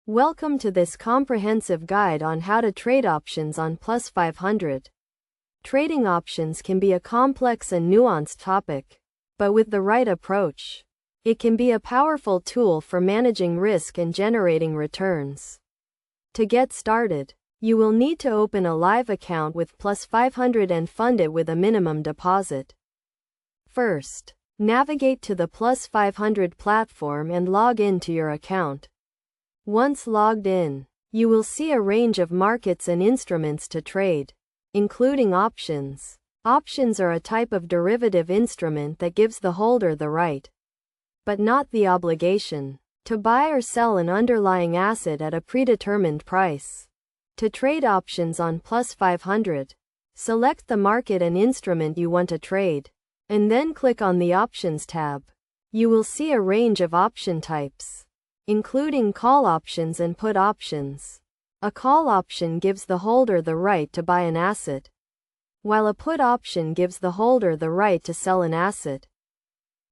Welcome to this comprehensive guide on how to trade options on Plus500. Trading options can be a complex and nuanced topic, but with the right approach, it can be a powerful tool for managing risk and generating returns. To get started, you will need to open a live account with Plus500 and fund it with a minimum deposit. First, navigate to the Plus500 platform and log in to your account. Once logged in, you will see a range of markets and instruments to trade, including options. Options are a type of derivative instrument that gives the holder the right, but not the obligation, to buy or sell an underlying asset at a predetermined price. To trade options on Plus500, select the market and instrument you want to trade, and then click on the Options tab. You will see a range of option types, including call options and put options. A call option gives the holder the right to buy an asset, while a put option gives the holder the right to sell an asset.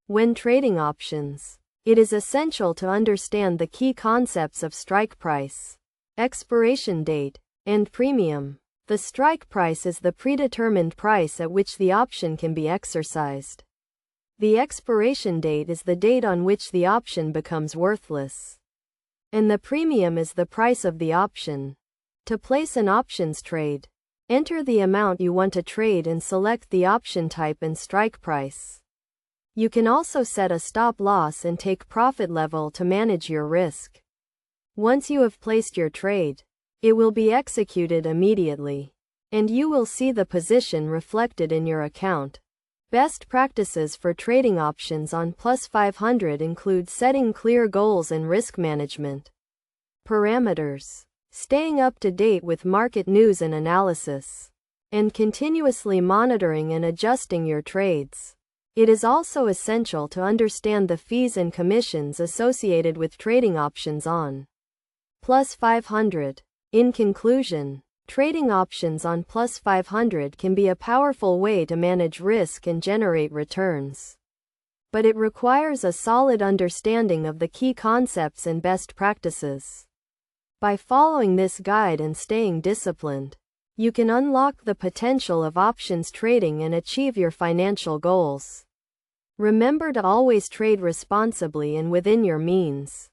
When trading options, it is essential to understand the key concepts of strike price, expiration date, and premium. The strike price is the predetermined price at which the option can be exercised. The expiration date is the date on which the option becomes worthless. And the premium is the price of the option. To place an options trade, enter the amount you want to trade and select the option type and strike price. You can also set a stop loss and take profit level to manage your risk. Once you have placed your trade, it will be executed immediately, and you will see the position reflected in your account. Best practices for trading options on Plus500 include setting clear goals and risk management. Parameters: staying up to date with market news and analysis, and continuously monitoring and adjusting your trades. It is also essential to understand the fees and commissions associated with trading options on Plus500. In conclusion, trading options on Plus500 can be a powerful way to manage risk and generate returns. But it requires a solid understanding of the key concepts and best practices. By following this guide and staying disciplined, you can unlock the potential of options trading and achieve your financial goals. Remember to always trade responsibly and within your means.